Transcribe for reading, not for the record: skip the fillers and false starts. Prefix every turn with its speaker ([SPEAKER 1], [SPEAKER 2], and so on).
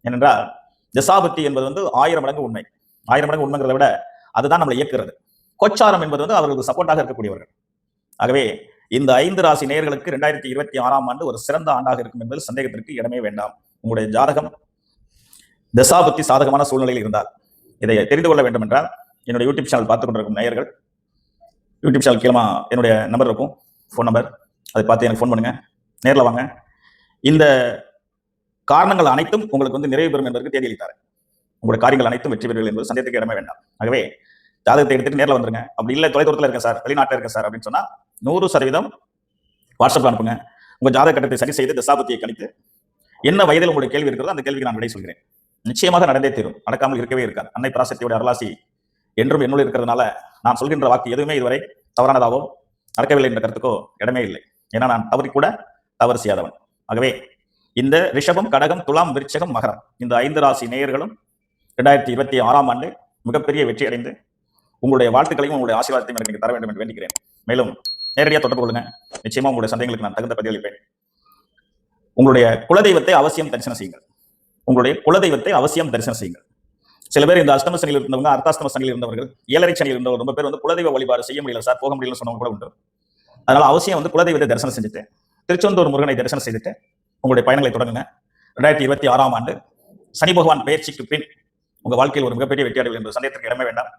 [SPEAKER 1] ஏனென்றால் தசாபுத்தி என்பது வந்து 1000 மடங்கு உண்மை. 1000 மடங்கு உண்மைங்கிறத விட அதுதான் நம்மளை இயக்குகிறது. கோச்சாரம் என்பது வந்து அவர்களுக்கு சப்போர்ட்டாக இருக்கக்கூடியவர்கள். ஆகவே இந்த 5 ராசி நேயர்களுக்கு 2026ஆம் ஆண்டு ஒரு சிறந்த ஆண்டாக இருக்கும் என்பது சந்தேகத்திற்கு இடமே வேண்டாம். உங்களுடைய ஜாதகம் தசாபுத்தி சாதகமான சூழ்நிலையில் இருந்தால் இதை தெரிந்து கொள்ள வேண்டும் என்றால் என்னுடைய யூடியூப் சேனல் பார்த்துக் கொண்டிருக்கும் நேயர்கள் யூடியூப் சேனல் கீழமா என்னுடைய நம்பர் இருக்கும், ஃபோன் நம்பர், அதை பார்த்து எனக்கு ஃபோன் பண்ணுங்க, நேரில் வாங்க. இந்த காரணங்கள் அனைத்தும் உங்களுக்கு வந்து நிறைவு பெறும் என்பதற்கு தேதி அளித்தார். உங்களுடைய காரியங்கள் அனைத்தும் வெற்றி பெறுவீர்கள் என்பது சந்தேகத்துக்கு இடமே வேண்டாம். ஆகவே ஜாதகத்தை எடுத்துட்டு நேரில் வந்துருங்க. அப்படி இல்லை தொலைதூரத்தில் இருக்கேன் சார், வெளிநாட்டில் இருக்கேன் சார் அப்படின்னு சொன்னா 100% வாட்ஸ்அப்ல அனுப்புங்க. உங்க ஜாதக கட்டத்தை சரி செய்து தசாபுத்தியை கணித்து என்ன வயதில் உங்களுடைய கேள்வி இருக்கிறதோ அந்த கேள்விக்கு நான் விடை சொல்கிறேன். நிச்சயமாக நடந்தே தீரும், நடக்காமல் இருக்கவே இருக்காது. அன்னை பராசக்தியோட அருளாசி என்றும் என்னுள் இருக்கிறதுனால நான் சொல்கின்ற வாக்கு எதுவுமே இதுவரை தவறானதாவோ நடக்கவில்லை என்ற கருத்துக்கோ இடமே இல்லை. ஏன்னா நான் தவறி கூட தவறு செய்யாதவன். ஆகவே இந்த ரிஷபம், கடகம், துலாம், விருச்சகம், மகரம் இந்த 5 ராசி நேயர்களும் 2026ஆம் ஆண்டு மிகப்பெரிய வெற்றி அடைந்து உங்களுடைய வாழ்த்துக்களையும் உங்களுடைய ஆசீர்வாதத்தையும் எனக்கு நீங்க தர வேண்டும் என்று வேண்டுகிறேன். மேலும் நேரடியாக தொடர்பு கொள்ளுங்க. நிச்சயமா உங்களுடைய சந்தேகங்களுக்கு நான் தகுந்த பதிலளிப்பேன். உங்களுடைய குலதெய்வத்தை அவசியம் தரிசனம் செய்யுங்கள். உங்களுடைய குலதெய்வத்தை அவசியம் தரிசனம் செய்யுங்கள். சில பேர் இந்த அஷ்டம சனியில் இருந்தவங்க, அர்த்தாஷ்டம சனியில் இருந்தவர்கள், 7 சனியில் இருந்தவர்கள் ரொம்ப பேர் வந்து குலதெய்வ வழிபாடு செய்ய முடியல சார், போக முடியலன்னு சொன்னவங்க கூட உண்டு. அதனால அவசியம் வந்து குலதெய்வத்தை தரிசனம் செஞ்சுட்டு திருச்செந்தூர் முருகனை தரிசனம் செய்துட்டு உங்களுடைய பயணங்களை தொடங்குங்க. 2026ஆம் ஆண்டு சனி பகவான் பயிற்சிக்கு பின் உங்க வாழ்க்கையில் ஒரு மிகப்பெரிய வெற்றி அடைவீர்கள் என்ற சந்தேகத்திற்கு இடமே வேண்டாம்.